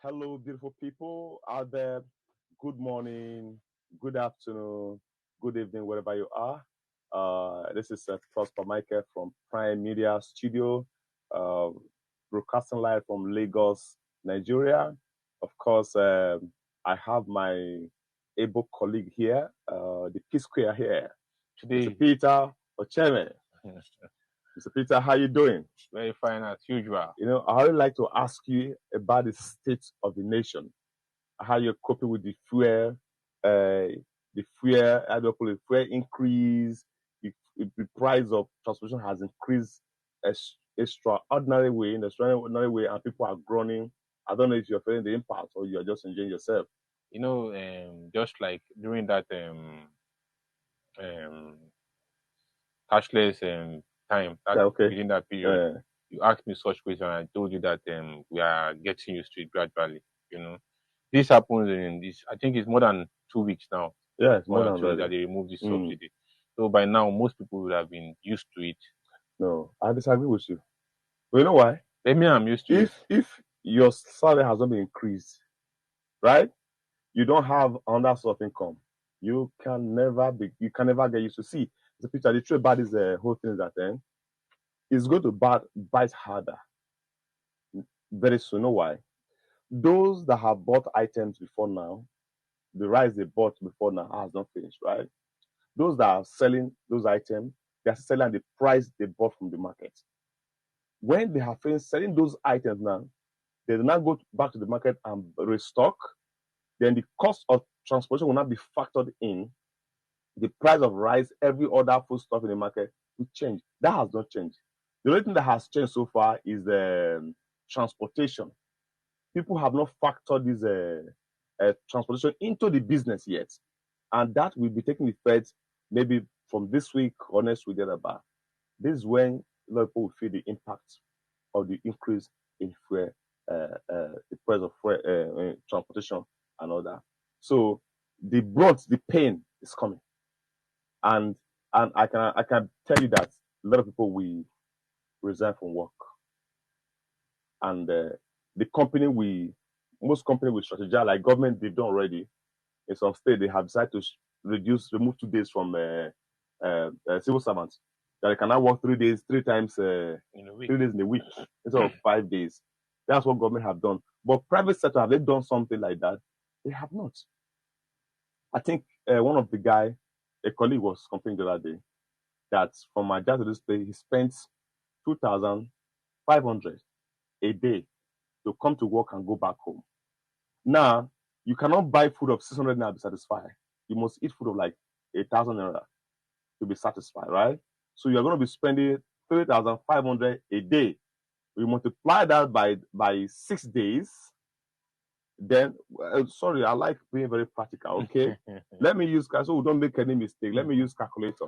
Hello, beautiful people out there. Good morning, good afternoon, good evening, wherever you are. This is Prosper Michael from Prime Media Studio, uh, broadcasting live from Lagos, Nigeria. Of course, I have my able colleague here, the P Square here, Mr. Today, Peter Ocheme. Mr. Peter, how you doing? very fine as usual. I would like to ask you about the state of the nation, how you're coping with how do you call it, fuel increase. The price of transportation has increased extraordinary way, in extraordinary way, and people are groaning. I don't know if you're feeling the impact or you're just enjoying yourself. Just like during that um, cashless time, that Yeah, okay. within that period, Uh, you asked me such question. I told you that we are getting used to it gradually. You know, this happens in this. I think it's more than 2 weeks now. yeah, it's more More than than 2 weeks ready. that they removed this Mm, subsidy. So by now, most people would have been used to it. no, I disagree with you. But you know why? Let me, I'm used to it. If your salary has not been increased, right? You don't have another source of income. You can never get used to see the picture. The truth about this whole thing is that it's going to bite harder very soon. Know why? Those that have bought items before now, the rice they bought before now has not finished, right? Those that are selling those items, they are selling at the price they bought from the market. When they have finished selling those items now, they will now go back to the market and restock. Then the cost of transportation will not be factored in. The price of rice, every other food stuff in the market will change. That has not changed. The only thing that has changed so far is the transportation. People have not factored this transportation into the business yet, and that will be taking effect maybe from this week or next week. About this is when a lot of people will feel the impact of the increase in fuel, the price of fuel, transportation, and all that. So the pain is coming, and I can tell you that a lot of people will resign from work, and the company we most company will strategize like government they've done already. In some state they have decided to remove 2 days from civil servants, that they can now work 3 days, three times, In a week. 3 days in a week instead of 5 days. That's what government have done. But private sector, have they done something like that? They have not. I think one of the guy, a colleague was complaining the other day that from my dad to this place, he spent 2,500 a day to come to work and go back home. Now, you cannot buy food of 600 naira to be satisfied. You must eat food of like 8,000 naira to be satisfied, right? So you're going to be spending 3,500 a day. We multiply that by 6 days. Then, sorry, I like being very practical. Okay, let me use so we don't make any mistake. Let me use calculator.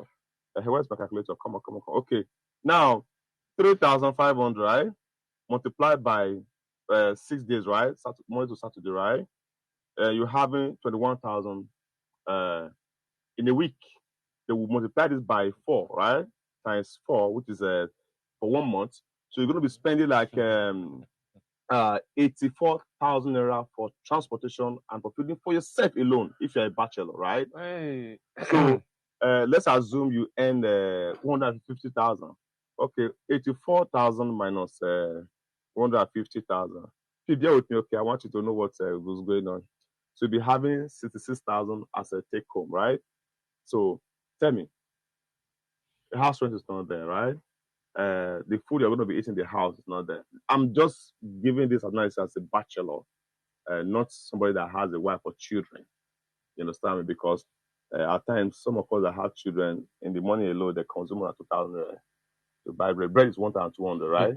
Where's my calculator? Come on, come on, come on. Okay, now 3,500, right? Multiplied by 6 days, right? Monday to Saturday, right? You're having 21,000 in a week. They will multiply this by 4, right? Times 4, which is for 1 month. So you're going to be spending like 84,000 naira for transportation and for feeding for yourself alone if you're a bachelor, right? Hey. So let's assume you earn 150,000. Okay, 84,000 minus 150,000. If you deal with me, okay, I want you to know what was going on. So you'll be having 66,000 as a take home, right? So tell me, the house rent is not there, right? The food you're going to be eating in the house is not there. I'm just giving this analysis as a bachelor, not somebody that has a wife or children. You understand me? Because at times, some of us that have children, in the money alone, they consume at 2,000 to buy bread. Bread is 1,200, right?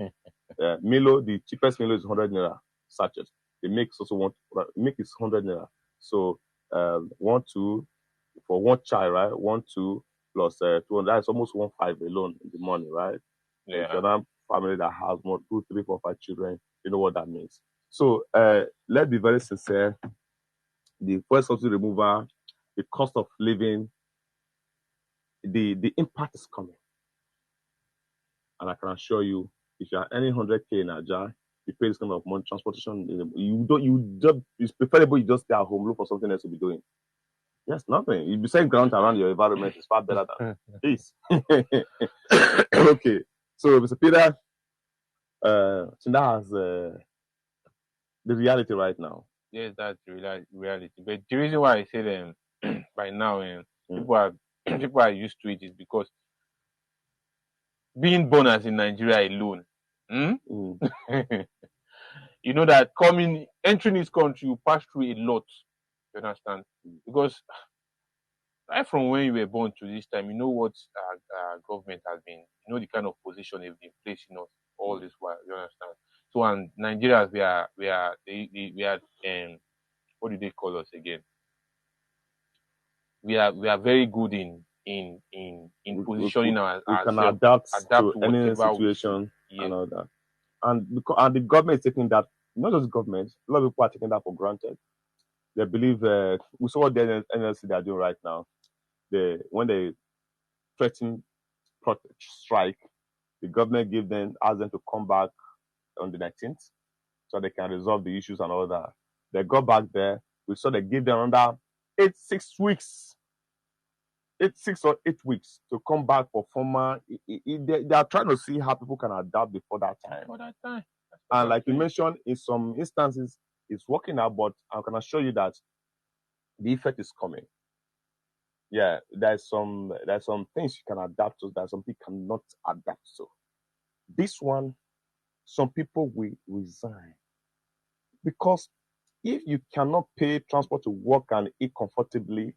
Milo, the cheapest Milo is 100 naira sachet. The milk is also milk is 100 naira. So 1, 2 for one child, right? 1, 2 plus 200. That's almost 1,500 alone in the money, right? If Yeah. you're not family that has more 2, 3, 4, 5 children, you know what that means. So let's be very sincere. The first subsidy removal, the cost of living, the impact is coming. And I can assure you, if you're earning 100K in Aja, you pay this kind of money, transportation. It's preferable you just stay at home, look for something else to be doing. Yes, nothing. You be saying ground around your environment is far better than this. Okay, so Mr. Peter, so that's the reality right now. Yes, that's the reality. But the reason why I say them by now, people are people are used to it is because being born as in Nigeria alone, you know that entering this country, you pass through a lot. You understand? Because right from when you were born to this time, you know what our government has been, you know the kind of position they've been placing us all this while. You understand? So and Nigerians, we are what do they call us again? We are very good in positioning we can ourselves, adapt to any whatever situation we see. and all that. And the government is taking that, not just government, a lot of people are taking that for granted. They believe we saw what the NLC they are doing right now. When they threaten strike, the government asked them to come back on the 19th so they can resolve the issues and all that. They got back there. We saw they give them another 6 weeks. 6 or 8 weeks to come back for former. They are trying to see how people can adapt before that time. And like you mentioned, in some instances, it's working out, but I can assure you that the effect is coming. Yeah, there's some things you can adapt to, that some people cannot adapt to. This one, some people will resign because if you cannot pay transport to work and eat comfortably,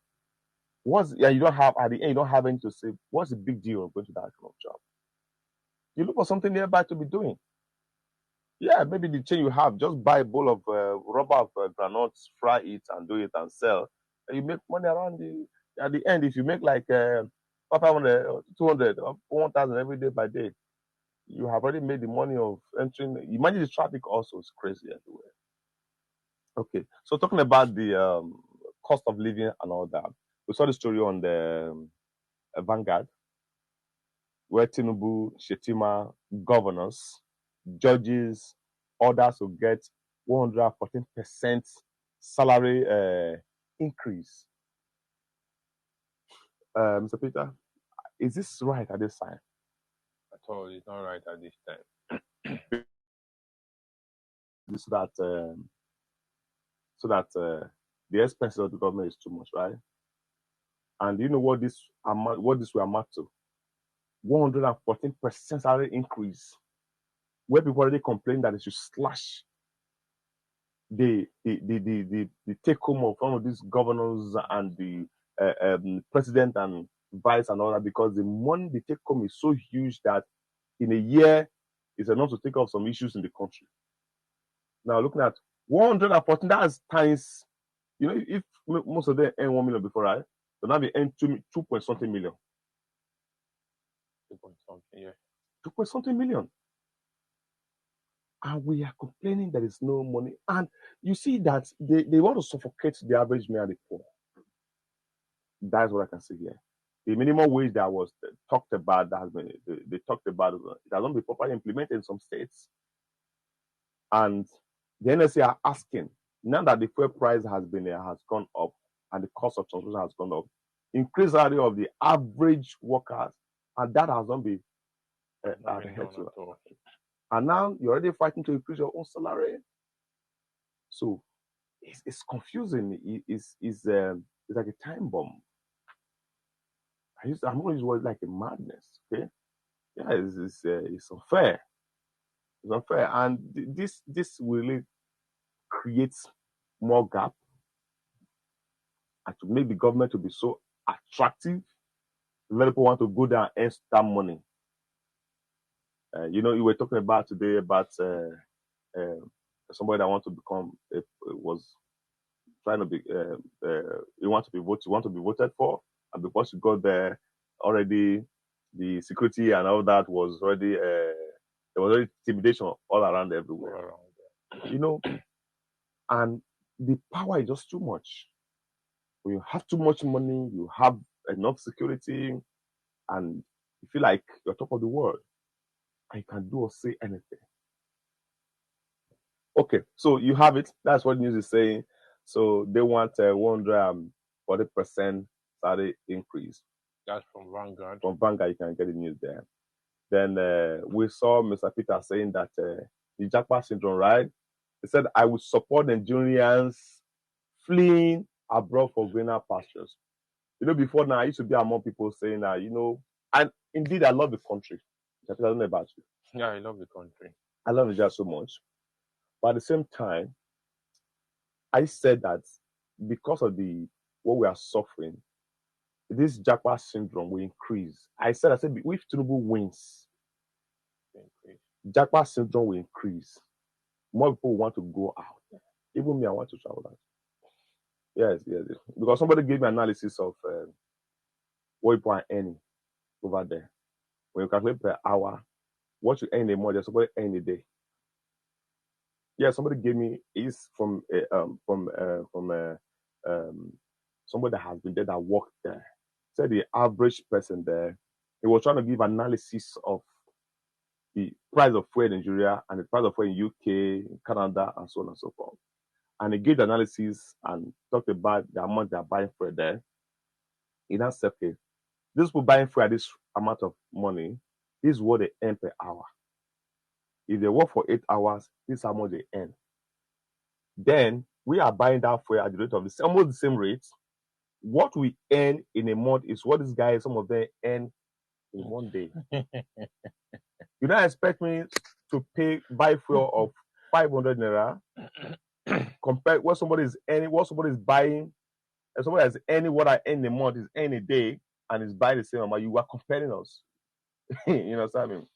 you don't have at the end, you don't have anything to say. What's the big deal of going to that kind of job? You look for something nearby to be doing. Yeah, maybe the chain you have, just buy a bowl of rubber of granules, fry it and do it and sell. And you make money around at the end. If you make like 500, 200, 1,000 every day by day, you have already made the money of entering. Imagine the traffic also is crazy everywhere. Okay, so talking about the cost of living and all that, we saw the story on the Vanguard, where Tinubu, Shetima, governors, judges, others will get 114% salary increase. Mr. Peter, is this right at this time? At all, it's not right at this time. So that the expenses of the government is too much, right? And you know what this will amount to? 114% salary increase, where people already complain that they should slash the take home of one of these governors and the president and vice and all that, because the money they take home is so huge that in a year is enough to take off some issues in the country. Now looking at 114, that's times, if most of them earn 1 million before, right? So now they earn 2 point something million. 2 point something, yeah. 2 point something million. And we are complaining there is no money. And you see that they want to suffocate the average man and the poor. That's what I can say here. The minimum wage that was talked about, that has been they talked about, it has not been properly implemented in some states. And the NSA are asking, now that the fuel price has gone up and the cost of transportation has gone up, increase the salary of the average workers, and that has not been adhered to. And now you're already fighting to increase your own salary. So it's confusing. It's like a time bomb. I'm going to use words like a madness. Okay, yeah, it's unfair. It's unfair, and this really creates more gap, and to make the government to be so attractive, let people want to go there and earn that money. You were talking about today about somebody that want to become was trying to be you want to be voted for, and because you got there already, the security and all that was already there was already intimidation all around everywhere. And the power is just too much. When you have too much money, you have enough security, and you feel like you're top of the world, and you can do or say anything. Okay, so you have it. That's what news is saying. So they want a 140% salary increase. That's from Vanguard. From Vanguard, you can get the news there. Then we saw Mr. Peter saying that the Jackpot syndrome, right? He said, I would support Nigerians fleeing abroad for greener pastures. Before now, I used to be among people saying that, and indeed, I love the country. I don't know about you. Yeah, I love the country. I love Nigeria so much. But at the same time, I said that because of what we are suffering, this Jackpot syndrome will increase. I said, if Tinubu wins, Jackpot syndrome will increase. More people want to go out. Even me, I want to travel out. Yes. Because somebody gave me analysis of what people are earning over there. When you calculate per hour, what you earn a month, there's somebody earn a day. Yeah, somebody gave me is from somebody that has been there that worked there. Said the average person there, he was trying to give analysis of the price of fuel in Nigeria and the price of fuel in UK, Canada, and so on and so forth. And he gave the analysis and talked about the amount they're buying fuel there. He now said, okay, these people buying fuel at this amount of money, this is what they earn per hour. If they work for 8 hours, this is how much they earn. Then we are buying that fuel at the rate of almost the same rate. What we earn in a month is what these guys, some of them, earn in one day. You don't expect me to buy fuel of 500 naira compared what somebody is earning, what somebody is buying, and somebody is earning what I earn in a month is earning a day and is buying the same amount. You are comparing us. You know what I mean?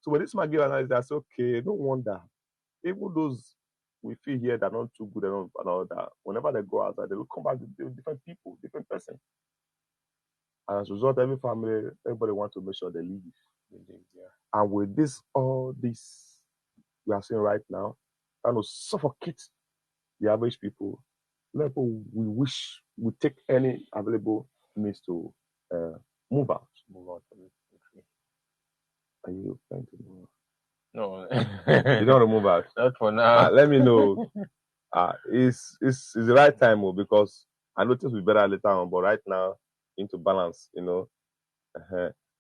So when this man give analysis, that's okay. No wonder. Even those we feel here that are not too good and all that, whenever they go outside, they will come back with different people, different person. And as a result, every family, everybody wants to make sure they live. Yeah. And with all this we are seeing right now, trying to suffocate the average people, we wish we take any available means to move out. Move out of this country. Are you planning to move out? No. You don't want to move out? Not for now. Let me know. It's the right time because I know things will be better later on, but right now, into balance,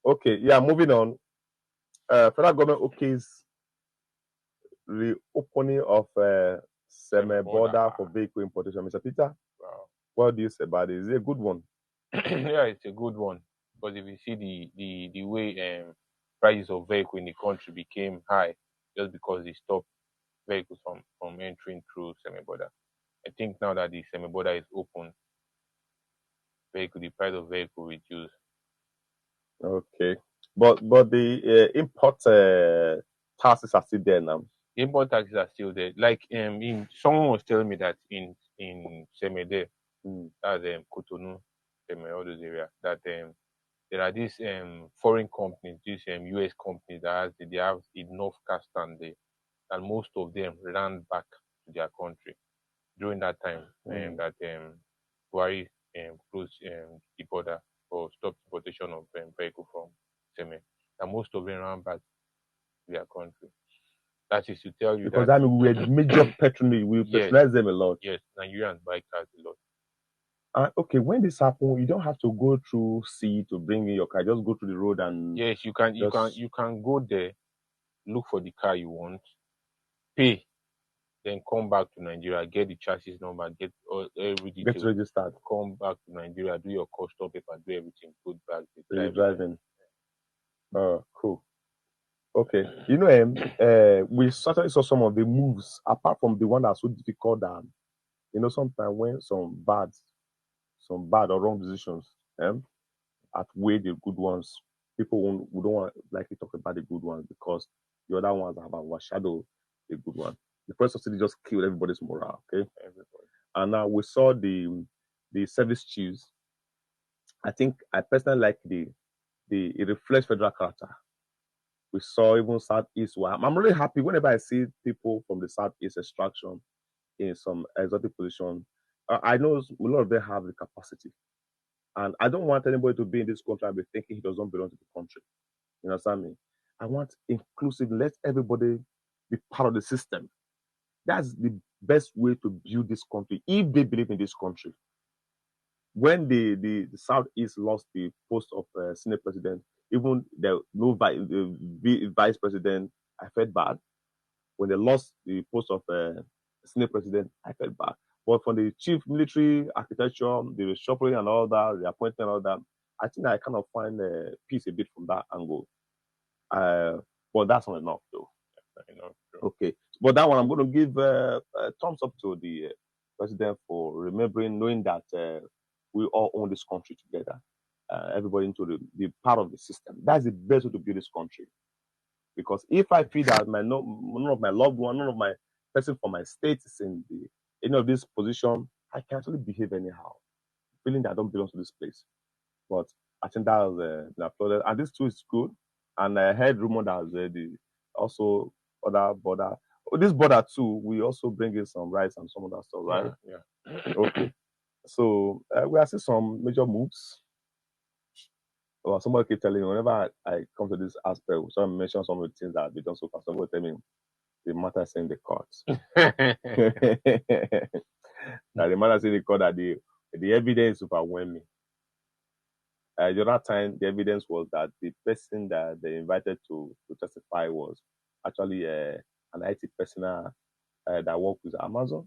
Okay, yeah, moving on. Federal government okays reopening of Seme border for vehicle importation. Mr. Peter, wow. What do you say about it? Is it a good one? Yeah, it's a good one. Because if you see the way prices of vehicle in the country became high just because they stopped vehicles from entering through Seme border. I think now that the Seme border is open, the price of vehicle reduce. Okay, but the import taxes are still there now. Import taxes are still there. Like someone was telling me that in Seme there, that's Cotonou, Seme, all those areas, that there are these foreign companies, these US companies that they have enough cash stand there, and most of them ran back to their country during that time that Buhari closed the border or stopped importation of vehicle from Seme. And most of them ran back to their country. That is to tell you because that means we are major patronage. We patronize them a lot. Yes, Nigerians buy cars a lot. Okay, when this happens, you don't have to go through sea to bring in your car. Just go to the road and yes, you can go there, look for the car you want, pay, then come back to Nigeria, get the chassis number, get every detail, get registered, come back to Nigeria, do your custom paper, do everything, put back the driving. Cool. Okay, we certainly saw some of the moves apart from the one that's so difficult that sometimes when some bad or wrong decisions outweigh the good ones, people don't want to talk about the good ones because the other ones have overshadowed the good one. The first subsidy just killed everybody's morale. Okay, everybody. And now we saw the service chiefs. I think I personally like it reflects federal character. We saw even Southeast. I'm really happy whenever I see people from the Southeast extraction in some exotic position. I know a lot of them have the capacity. And I don't want anybody to be in this country and be thinking he doesn't belong to the country. You understand me? I want inclusive, let everybody be part of the system. That's the best way to build this country if they believe in this country. When the Southeast lost the post of Senate president, even the no vice president, I felt bad. When they lost the post of Senate president, I felt bad. But from the chief military architecture, the reshuffling and all that, the appointment and all that, I think I kind of find peace a bit from that angle. But that's not enough, though. Okay, but that one I'm going to give thumbs up to the president for remembering, knowing that we all own this country together. Everybody into the part of the system. That's the best way to build this country. Because if I feel that none of my loved one, none of my person from my state is in any of this position, I can actually behave anyhow, feeling that I don't belong to this place. But I think that was applauded, and this too is good. And I heard rumor that the also other border, this border too, we also bring in some rights and some other stuff, right? Yeah. Okay. So we are seeing some major moves. Well, somebody keep telling me whenever I come to this aspect, someone mention some of the things that they done so far. Somebody tell me the matter is in the courts. That the matter is in the court that the evidence overwhelming. The other time, the evidence was that the person that they invited to testify was actually an IT personnel that worked with Amazon.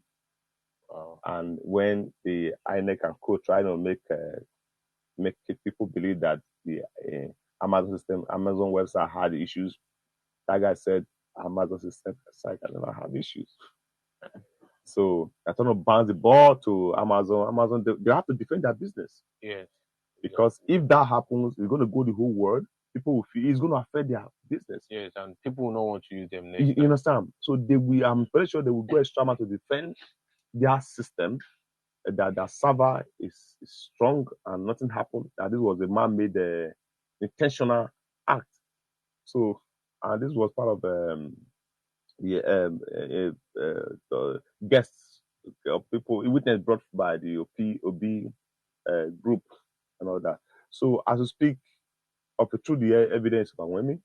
And when the INEC and co try to make people believe that the Amazon system, Amazon website had issues, that guy said Amazon system site can never have issues. So I don't know, bounce the ball to Amazon. Amazon, they have to defend their business. Yes. Because if that happens, it's going to go the whole world. People will feel it's going to affect their business. Yes, and people will not want to use them next. You understand? So I'm pretty sure they will go extra mile to defend their system. That their server is strong and nothing happened. That this was a man-made intentional act. So, and this was part of the guests, people, witness brought by the OB group and all that. So, as we speak, up through the evidence of women,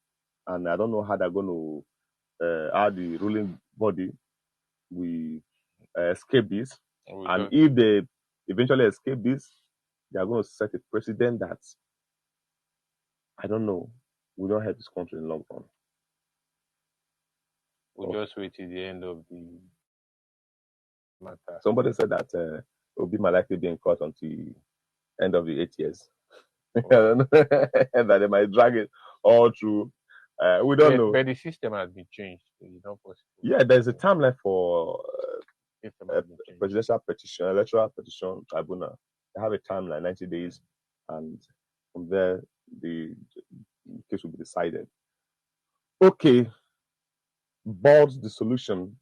and I don't know how they're going to, how the ruling body will escape this. And if they eventually escape this, they are going to set a precedent that, I don't know, we don't have this country in the long run. We'll just wait till the end of the matter. Somebody said that Obi might likely be in court until end of the 8 years. That they might drag it all through. We don't know. But the system has been changed. It's not possible. Yeah, there's a timeline for presidential petition, electoral petition tribunal. They have a timeline, 90 days, and from there the case will be decided. Okay, board's dissolution.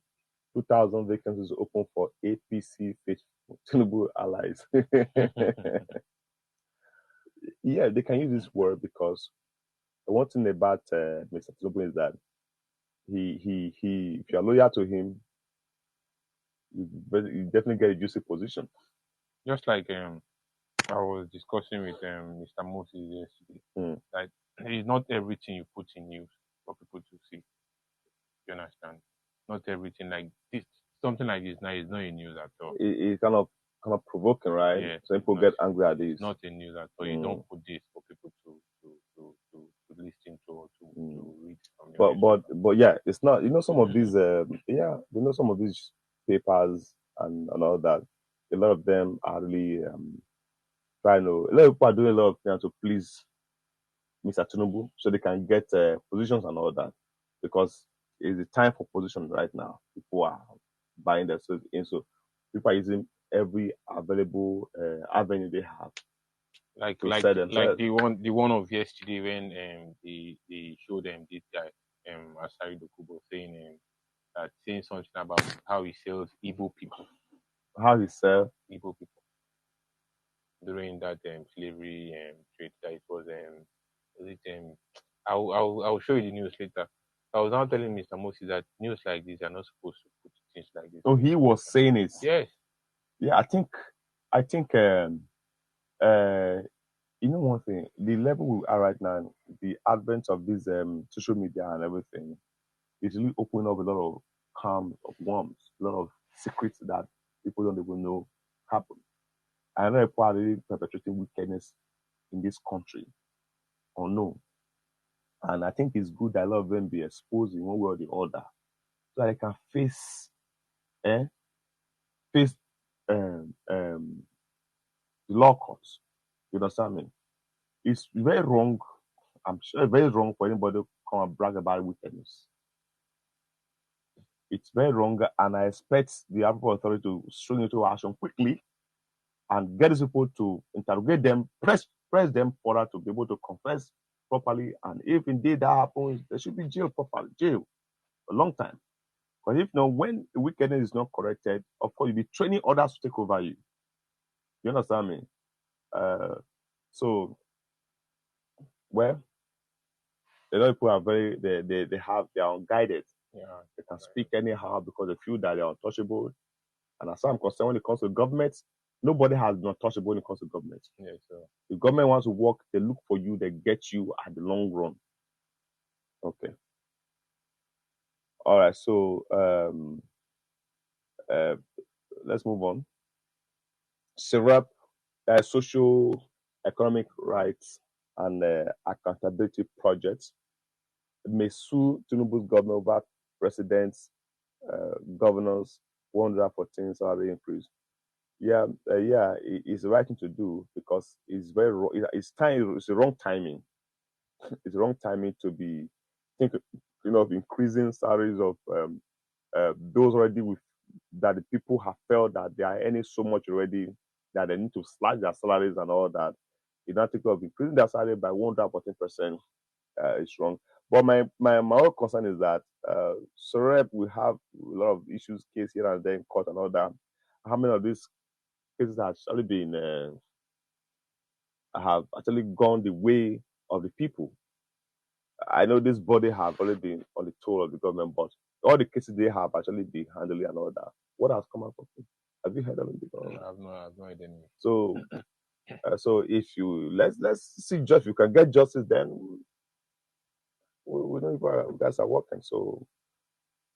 2,000 vacancies open for APC faithful Tinubu allies. Yeah, they can use this word because the one thing about Mr. Tinubu is that he if you're loyal to him, you definitely get a juicy position. Just like I was discussing with Mr. Moses yesterday, that it's not everything you put in news for people to see. You understand? Not everything like this. Something like this now is not in news at all. It's kind of provoking, right? Yeah, so people get angry at this. Not in news at all. You don't put this for people to listen to or to read from. But yeah, it's not. You know, some of these some of these papers and all that. A lot of them are really trying to. A lot of people are doing a lot of things to please Mr. Tinubu so they can get positions and all that, because it's the time for position right now. People are buying themselves in, so people are using every available avenue they have. Like the one of yesterday when they showed them this guy Asari Dokubo saying something about how he sells Igbo people. How he sells Igbo people during that slavery trade. That it was I'll show you the news later. I was now telling Mr. Moses that news like this are not supposed to put things like this. Oh, he was saying it. Yes. Yeah, I think you know one thing, the level we are right now, the advent of this social media and everything is really opening up a lot of scams, of worms, a lot of secrets that people don't even know happen. I know people are really perpetrating wickedness in this country, or no. And I think it's good that a lot of them be exposed in one way or the other, so that they can face the law courts. You understand me? It's very wrong. I'm sure it's very wrong for anybody to come and brag about wickedness. It's very wrong, and I expect the African authority to swing into action quickly and get these people to interrogate them, press them further to be able to confess properly. And if indeed that happens, there should be jail for a long time. Because if not, when the wickedness is not corrected, of course, you'll be training others to take over you. You understand me? So, well, a lot of people are they are unguided. Yeah. They can speak anyhow because they feel that they are untouchable. And as I'm concerned, when it comes to government, nobody has been untouchable when it comes to government. Yeah, so The government wants to work, they look for you, they get you at the long run. Okay. All right. So let's move on. SERAP, social economic rights and accountability projects may sue Tinubu's government over presidents, governors, 114 salary increase. Yeah, it's the right thing to do because it's very wrong. It's the wrong timing. It's the wrong timing to be think of increasing salaries of those already with that the people have felt that they are earning so much already that they need to slash their salaries and all that. You don't think of increasing their salary by 114%. It's wrong. But my own concern is that SOREP will have a lot of issues, case here and there in court and all that. How many of these cases have actually been have actually gone the way of the people? I know this body have already been on the toll of the government, but all the cases they have actually been handling and all that. What has come out of it? Have you heard of it before? I've no idea. So, so if you let's see, just you can get justice, then we know you guys are working. So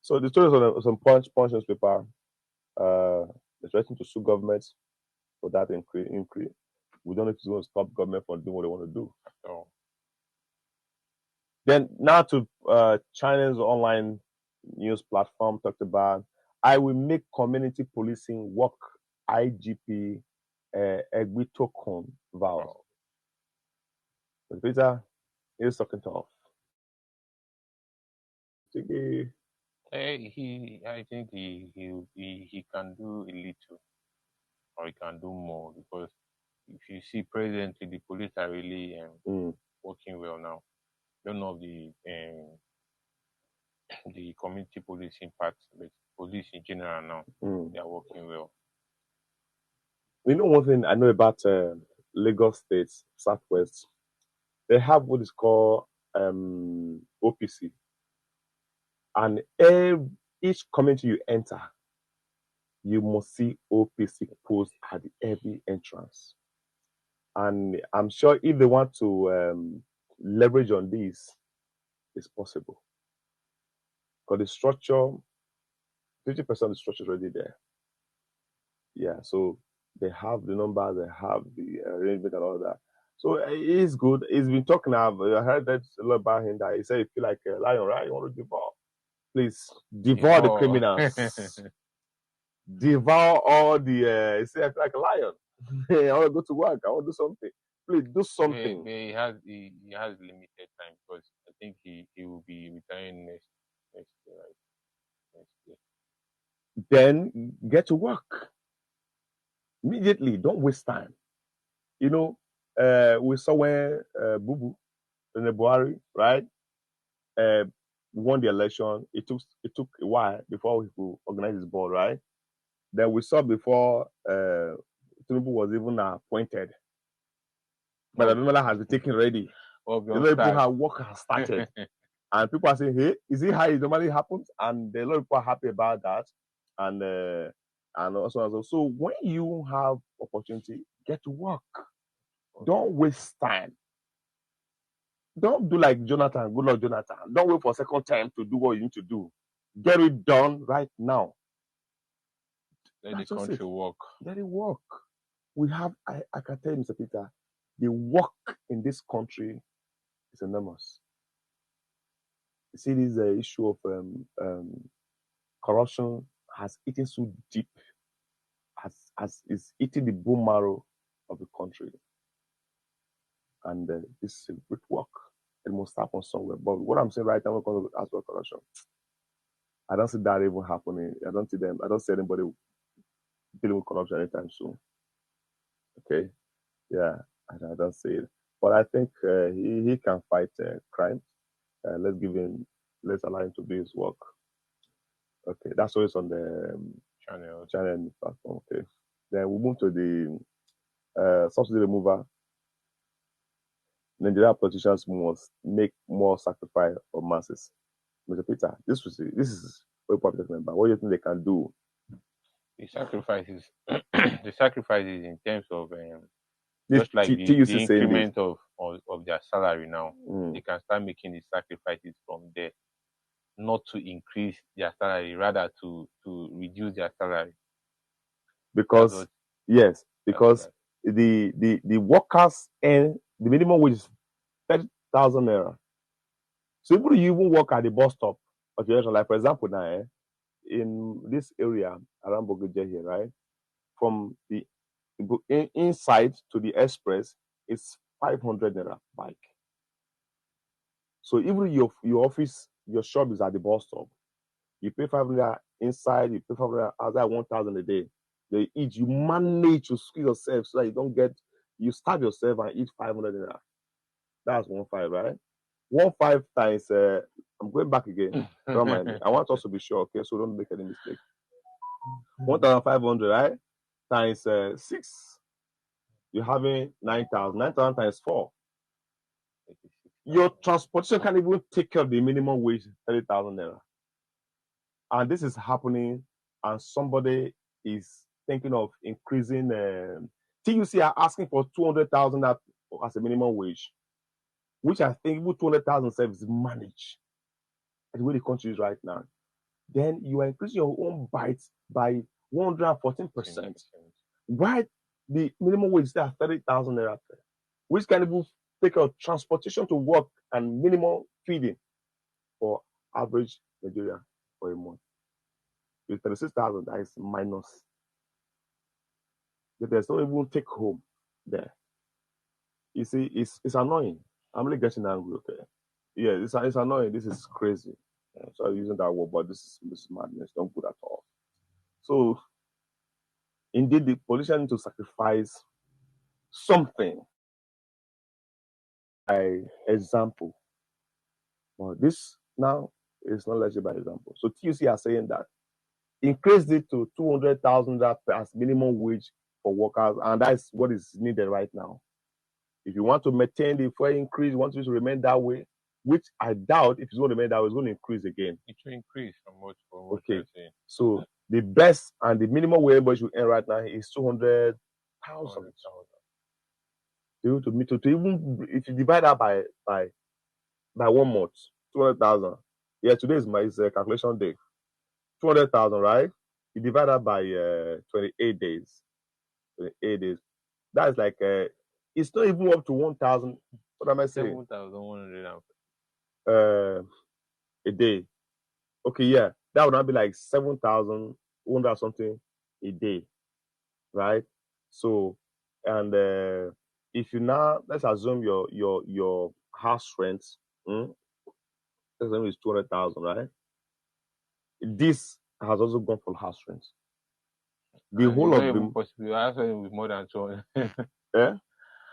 the story is on some punch newspaper. They're threatening to sue governments for that increase. We don't know if it's going to stop government from doing what they want to do. Oh. Then now to China's online news platform talked about, I will make community policing work. IGP Egbitokun vows. But Peter is talking tough. I think he can do a little, or he can do more, because if you see presently the police are really working well now. Don't know the community policing part, but police in general now they are working well. You know, one thing I know about Lagos State, Southwest, they have what is called OPC. And each community you enter, you must see OPC post at every entrance. And I'm sure if they want to leverage on this, it's possible. Because the structure, 50% of the structure is already there. Yeah, so they have the numbers, they have the arrangement and all that. So it's good. He's been talking now. I heard that a lot about him that he said, you feel like a lion, right? You want to devour. Please, devour the criminals. Devour all the, he said, I feel like a lion. I want to go to work. I want to do something. Please, do something. He has limited time, because I think he will be retiring next year, right? Next year. Then get to work. Immediately. Don't waste time. You know, we saw where Bubu in the Buhari, right? Won the election. It took a while before he could organize his board, right? Then we saw before Tinubu was even appointed. But the member has been taken already. People have work has started. And people are saying, hey, is it how it normally happens? And a lot of people are happy about that. And also, so when you have opportunity, get to work. Don't waste time. Don't do like Jonathan, good luck Jonathan. Don't wait for a second time to do what you need to do. Get it done right now. Let the That's just country it. work. Let it work. We have, I can tell you, Mr. Peter, the work in this country is enormous. You see, this issue of corruption has eaten so deep, has is eating the bone marrow of the country. And this is a great work. It must happen somewhere. But what I'm saying right now, when it comes to as well corruption, I don't see that even happening. I don't see anybody dealing with corruption anytime soon. Okay, yeah, I don't see it. But I think he can fight crime. Let's allow him to do his work. Okay, that's always on the channel platform. Okay, then we move to the subsidy removal. Nigerian politicians must make more sacrifice for masses. Mr. Peter, this is very popular member. What do you think they can do? The sacrifices, the sacrifices in terms of This just like TUC the saying this. increment of their salary now, Mm. they can start making the sacrifices from there, not to increase their salary, rather to reduce their salary. Because yes, because the workers earn the minimum wage is 30,000 naira. So even you even work at the bus stop, okay, like for example now, in this area around Bogoje here, right, from the inside to the express, it's 500 naira bike. So even your office, your shop is at the bus stop. You pay 500 inside, you pay 500 outside, 1,000 a day. They eat. You manage to squeeze yourself so that you don't get, you starve yourself and eat 500 naira. That's 1,500, right? 1,500 times, I'm going back again. Don't mind me. I want us to be sure, okay, so don't make any mistake. 1,500, right? Times 6. You're having 9,000. 9,000 times 4. Your transportation can't even take care of the minimum wage, 30,000 naira. And this is happening, and somebody is thinking of increasing. TUC are asking for 200,000 as a minimum wage, which I think even 200,000 is managed the way the country is right now. Then you are increasing your own bites by 114%. Why the minimum wage is still at 30,000 naira, which can even take care of transportation to work and minimum feeding for average Nigeria for a month. With 36,000, that is minus. There's no even take home there. You see, it's annoying. I'm really getting angry. Okay, yeah, it's annoying. This is crazy. Sorry using that word, but this is madness. Don't good at all. So, indeed, the politicians need to sacrifice something by example. But this now is not legit by example. So TUC are saying that increase it to 200,000 as minimum wage for workers, and that's what is needed right now. If you want to maintain the fuel increase, you want it to remain that way, which I doubt if it's going to remain that way, it's going to increase again. It will increase from what okay. You're saying. So the best and the minimum wage everybody should earn right now is 200,000. To even if you divide that by 1 month, 200,000. Yeah, today is my calculation day. 200,000, right? You divide that by 28 days. 28 days. That's like it's not even up to 1,000. What am I saying? 7,100 a day. Okay, yeah, that would not be like 7,100 something a day, right? So, and if you now let's assume your house rent, let's assume it's 200,000, right? This has also gone for house rent. The whole of them possible. I with more than 200. Yeah.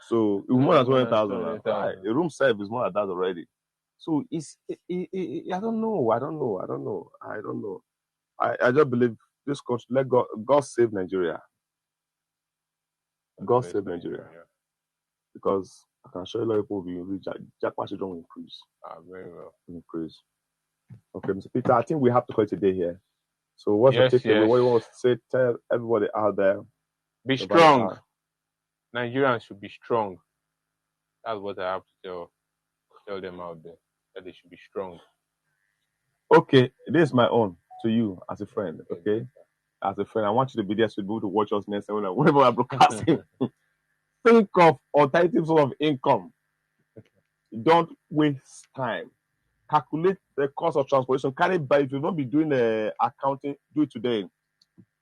So it's more than 200,000. Right. A room service is more than that already. So it's I don't know. I just believe this country. Let God save Nigeria. God save Nigeria. Because I can show you a lot of people will reach jackpot don't increase. Very well. Increase. Okay, Mr. Peter, I think we have to call it a day here. So what's your takeaway? What do you want to say? Tell everybody out there. Be strong. Nigerians should be strong. That's what I have to tell them out there. That they should be strong. Okay, this is my own to you as a friend. Okay, as a friend, I want you to be there to be able to watch us next time whenever we're broadcasting. Think of alternative source of income. Don't waste time. Calculate the cost of transportation. Carry by if you don't be doing accounting, do it today.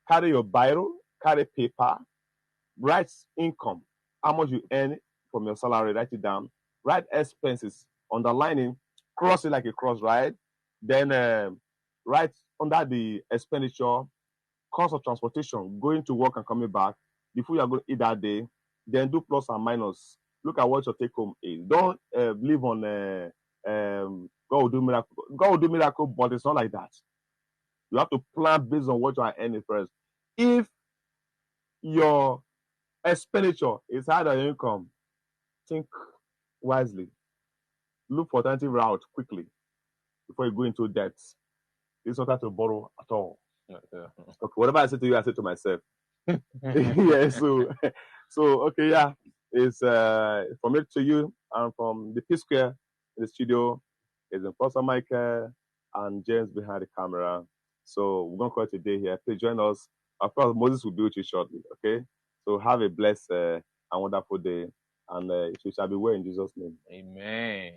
Carry your biro, carry paper, write income, how much you earn from your salary, write it down. Write expenses, underlining, cross it like a cross, right? Then write under the expenditure, cost of transportation, going to work and coming back, the food you're going to eat that day, then do plus and minus. Look at what your take home is. Don't live on God will do miracle. God will do miracle, but it's not like that. You have to plan based on what you are earning first. If your expenditure is higher than your income, think wisely. Look for alternative route quickly before you go into debt. It's not time to borrow at all. Okay. Okay, whatever I say to you, I say to myself. Yeah, so okay, yeah. It's from it to you and from the P Square in the studio is Pastor Michael and James behind the camera. So we're gonna call it a day here. Please join us. Of course, Moses will be with you shortly. Okay. So have a blessed and wonderful day, and it shall be well in Jesus' name. Amen.